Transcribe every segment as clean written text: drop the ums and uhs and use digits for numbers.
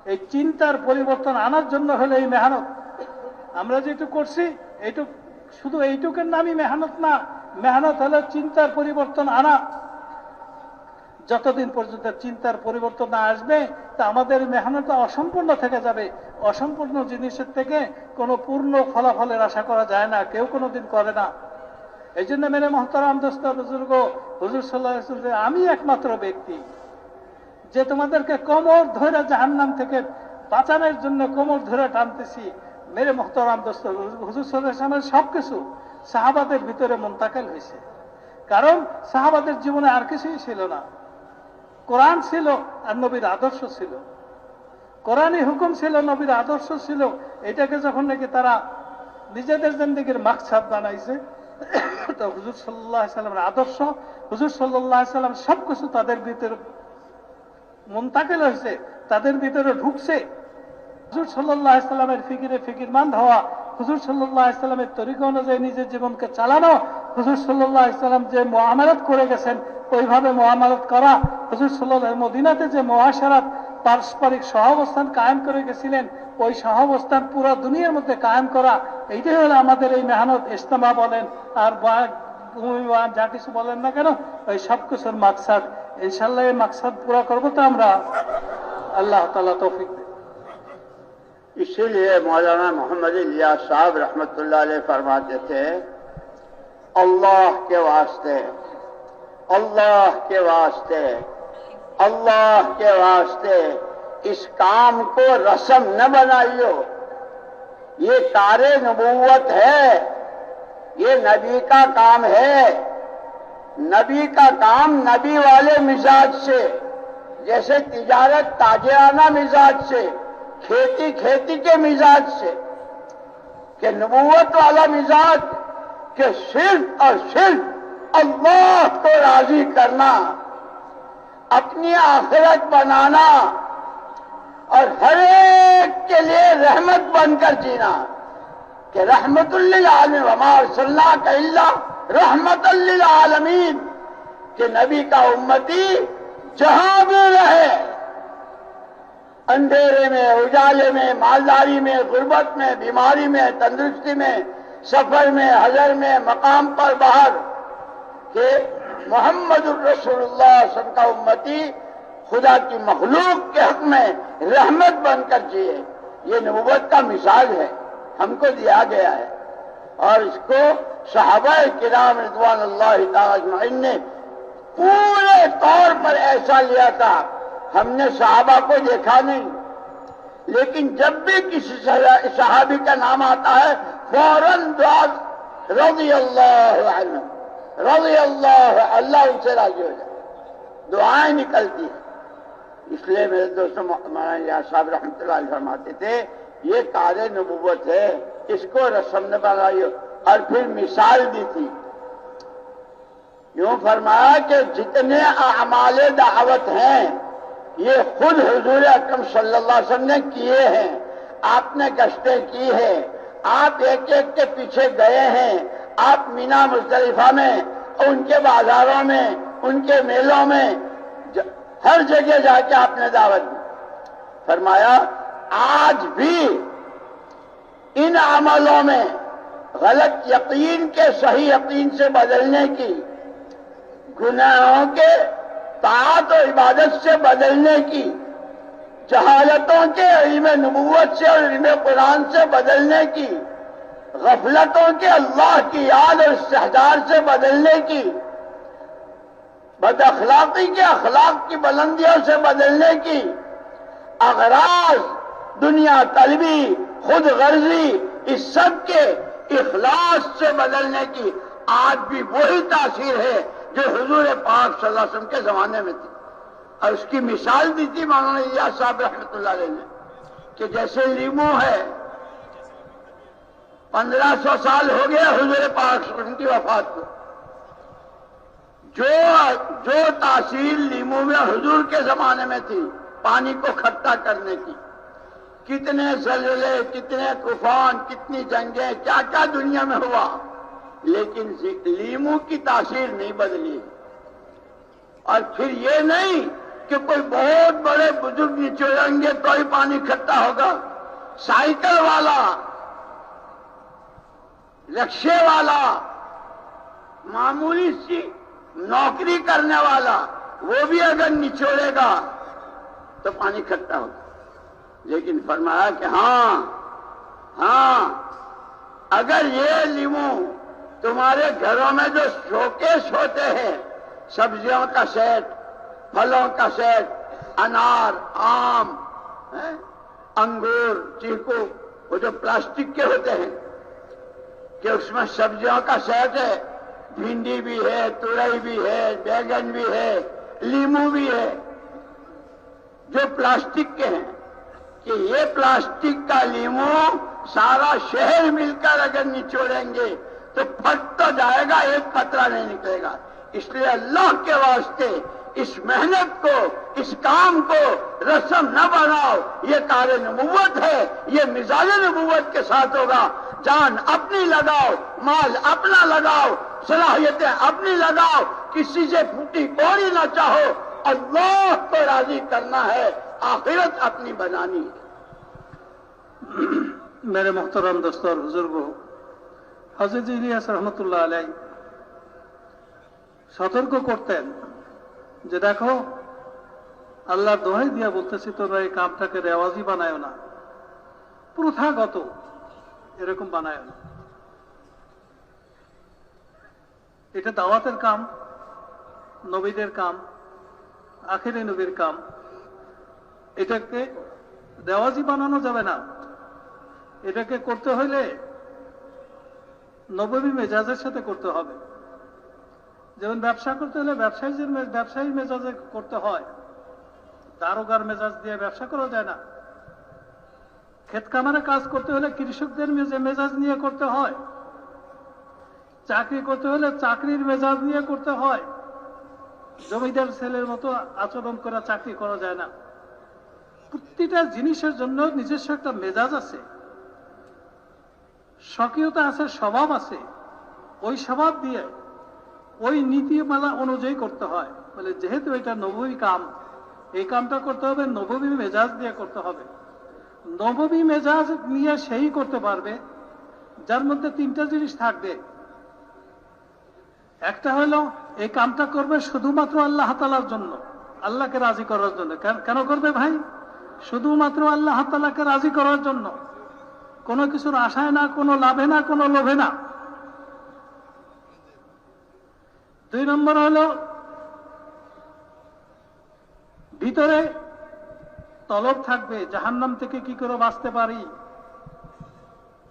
এই চিন্তার পরিবর্তন আনার জন্য হলে এই মেহনত আমরা যেটুকু করছি, এইটুক শুধু এইটুকের নামই মেহনত না, মেহনত হলো চিন্তার পরিবর্তন আনা। যতদিন পর্যন্ত চিন্তার পরিবর্তন না আসবে তা আমাদের মেহনত অসম্পূর্ণ থেকে যাবে। অসম্পূর্ণ জিনিসের থেকে কোনো পূর্ণ ফলাফলের আশা করা যায় না, কেউ কোনোদিন করে না। এই জন্য মেরে মহতারাম দোস্ত বুজুর্গ, হুজুর সাল্লাল্লাহু আলাইহি ওয়াসাল্লাম আমি একমাত্র ব্যক্তি যে তোমাদেরকে কোমর ধরে জাহান্নাম থেকে বাঁচানোর জন্য কোমর ধরে টানতেছি। মেরে মহতারাম দোস্ত, হুজুর সাল্লাল্লাহু আলাইহি ওয়াসাল্লামের সবকিছু সাহাবাদের ভিতরে মুনতাকিল হয়েছে, কারণ সাহাবাদের জীবনে আর কিছুই ছিল না। কোরআন ছিল আর নবীর আদর্শ ছিল, কোরআনই হুকুম ছিল, নবীর আদর্শ ছিল। এটাকে যখন নাকি তারা নিজেদের জিন্দেগির মাকসাদ বানাইছে, তো হুজুর সাল্লাল্লাহু আলাইহি ওয়াসাল্লামের আদর্শ, হুজুর সাল্লাল্লাহু আলাইহি ওয়াসাল্লাম সবকিছু তাদের ভিতরে মুনতাকিল হয়েছে, তাদের ভিতরে ঢুকছে। হুজুর সাল্লাল্লাহু আলাইহি ওয়াসাল্লামের ফিকিরে ফিকিরমান হওয়া, হুজুর সাল্লাল্লাহু আলাইহি ওয়াসাল্লামের তরিকা অনুযায়ী নিজের জীবনকে চালানো, হুজুর সাল্লাল্লাহু আলাইহি ওয়াসাল্লাম যে মুআমালাত করে গেছেন ওইভাবে মুআমালাত করা, হুজুর সাল্লাল্লাহু আলাইহি মদিনাতে যে মুআশারাত পারস্পরিক সহাবস্থান কায়েম করে গেছিলেন, ওই সহাবস্থান পুরো দুনিয়ার মধ্যে কায়েম করা, এইটাই হলো আমাদের এই মেহনত। ইজতেমা বলেন আর যা কিছু বলেন না কেন, ওই সব কিছুর মাকসাদ। ইনশাআল্লাহ এই মাকসাদ পুরা করবো তো আমরা, আল্লাহ তাআলা তৌফিক দেন। इसीलिए मौलाना मोहम्मद इलियास साहब रहमतुल्लाह अलैह फरमाते थे, अल्लाह के वास्ते, अल्लाह के वास्ते, अल्लाह के वास्ते इस काम को रस्म न बनाइयो। ये कारे नबूवत है, ये नबी का काम है। नबी का काम नबी वाले मिजाज से, जैसे तिजारत ताजिराना मिजाज से, खेती खेती के मिजाज से, कि नबूवत वाला मिजाज कि सिर्फ और सिर्फ अल्लाह को राजी करना, अपनी आखिरत बनाना और हर एक के लिए रहमत बनकर जीना, कि रहमतुल लिल आलमीन वमा अरसलनाका इल्ला रहमतुल लिल आलमीन, कि नबी का उम्मती जहां भी रहे, अंधेरे में, उजाले में, मालदारी में, गुर्बत में, बीमारी में, तंदुरुस्ती में, सफर में, हजर में, मकाम पर, बाहर, कि मोहम्मदुर रसूलुल्लाह सल्लल्लाहु अलैहि वसल्लम का उम्मती खुदा की मखलूक के हक में रहमत बनकर जिए। ये नबूवत का मिसाल है, हमको दिया गया है। और इसको सहाबाए किराम रिज़वानुल्लाहि ताला अजमईन ने पूरे तौर पर ऐसा लिया था। हमने सहाबा को देखा नहीं, लेकिन जब भी किसी सहाबी का नाम आता है फौरन दुआ रज़ियल्लाहु अन्हु, रज़ियल्लाहु, अल्लाह उनसे राजी हो जाए, दुआएं निकलती है। इसलिए मेरे दोस्तों मौलाना इलियास साहब रहमतुल्लाह अलैह फरमाते थे, ये कारे नबूवत है, इसको रस्म न बनाइयो। और फिर मिसाल दी थी, यूं फरमाया कि जितने अमाले दावत हैं ये खुद हुजूर अकरम सल्लल्लाहु अलैहि वसल्लम ने किए हैं। आपने गश्तें की है, आप एक एक के पीछे गए हैं, आप मीना मुज़दलिफा में, उनके बाजारों में, उनके मेलों में, हर जगह जाके आपने दावत दी। फरमाया आज भी इन अमलों में गलत यकीन के सही यकीन से बदलने की, गुनाहों के ताअत और इबादत से बदलने की, जहालतों के इल्म नबूवत से और इल्म कुरान से बदलने की, गफलतों के अल्लाह की याद और इस्तेहजार से बदलने की, बदअखलाकी के अखलाक की बुलंदियों से बदलने की, अगराज दुनिया तलबी, खुद गर्जी, इस सब के इखलास से बदलने की आज भी वही तासीर है जो हुजूर पाक सल्लल्लाहु अलैहि वसल्लम के जमाने में थी। और उसकी मिसाल दी थी मौलाना इलियास साहब रहमतुल्लाह अलैह ने, कि जैसे लीमू है, 1500 साल हो गया हुजूर पाक उनकी वफात को, जो तासीर लीमू में हुजूर के जमाने में थी, पानी को खट्टा करने की, कितने ज़लज़ले, कितने तूफान, कितनी जंगें, क्या क्या दुनिया में हुआ, लेकिन लीमू की तासीर नहीं बदली। और फिर ये नहीं कि कोई बहुत बड़े बुजुर्ग निचोड़ेंगे तो ही पानी इकट्ठा होगा। साइकिल वाला, रिक्शे वाला, मामूली सी नौकरी करने वाला, वो भी अगर निचोड़ेगा तो पानी इकट्ठा होगा। लेकिन फरमाया कि हाँ, अगर ये लीमू तुम्हारे घरों में जो शोकेश होते हैं, सब्जियों का सेट, फलों का सेट, अनार, आम, अंगूर, चीकू, वो जो प्लास्टिक के होते हैं कि उसमें सब्जियों का सेट है, भिंडी भी है, तुरई भी है, बैगन भी है, लीमू भी है, जो प्लास्टिक के हैं, कि ये प्लास्टिक का लीमू सारा शहर मिलकर अगर निचोड़ेंगे तो फट तो जाएगा, एक कतरा नहीं निकलेगा। इसलिए अल्लाह के वास्ते इस मेहनत को, इस काम को रस्म न बनाओ। ये कार्य नबुव्वत है, ये मिजाज नबुव्वत के साथ होगा। जान अपनी लगाओ, माल अपना लगाओ, सलाहियतें अपनी लगाओ, किसी से फूटी कौड़ी ना चाहो। अल्लाह को राजी करना है, आखिरत अपनी बनानी है। मेरे मोहतरम दोस्तों और बुजुर्गों, हजरत ইলিয়াস রহমতুল্লাহ আলাইহি সতর্ক করতেন যে দেখো, আল্লাহর দোহাই দিয়া বলতেছি, তোমরা এই কামটাকে রেওয়াজি বানায় না, প্রথাগত এরকম বানায় না। এটা দাওয়াতের কাম, নবীদের কাম, আখিরি নবীর কাম। এটাকে রেওয়াজি বানানো যাবে না। এটাকে করতে হইলে নববী মেজাজের সাথে করতে হবে। যেমন ব্যবসা করতে হলে ব্যবসায়ী মেজাজে করতে হয়, দারোগার মেজাজ দিয়ে ব্যবসা করা যায় না। ক্ষেত খামারে কাজ করতে হলে কৃষকদের মেজাজ নিয়ে করতে হয়। চাকরি করতে হলে চাকরির মেজাজ নিয়ে করতে হয়। জমিদার ছেলের মতো আচরণ করে চাকরি করা যায় না। প্রতিটা জিনিসের জন্য নিজস্ব একটা মেজাজ আছে, স্বকীয়তা আছে, স্বভাব আছে। ওই স্বভাব দিয়ে ওই নীতিমালা অনুযায়ী করতে হয়। বলে যেহেতু এটা নববী কাম, এই কামটা করতে হবে নববী মেজাজ দিয়ে করতে হবে। নববী মেজাজ নিয়ে সেই করতে পারবে যার মধ্যে তিনটা জিনিস থাকবে। একটা হলো এই কামটা করবে শুধুমাত্র আল্লাহ তাআলার জন্য, আল্লাহকে রাজি করার জন্য। কেন করবে ভাই? শুধুমাত্র আল্লাহ তাআলাকে রাজি করার জন্য, কোনো কিছুর আশায় না, কোনো লাভে না, কোনো লোভে না। দুই নম্বর হলো ভিতরে তলব থাকবে জাহান্নাম থেকে কি করে বাঁচতে পারি।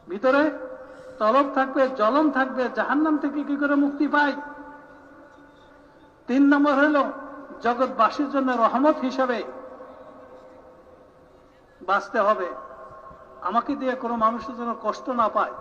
ভিতরে তলব থাকবে, জ্বলন থাকবে জাহান্নাম থেকে কি করে মুক্তি পাই। তিন নম্বর হলো জগৎবাসীর জন্য রহমত হিসাবে বাঁচতে হবে, আমাকে দিয়ে কোনো মানুষের জন্য কষ্ট না পায়।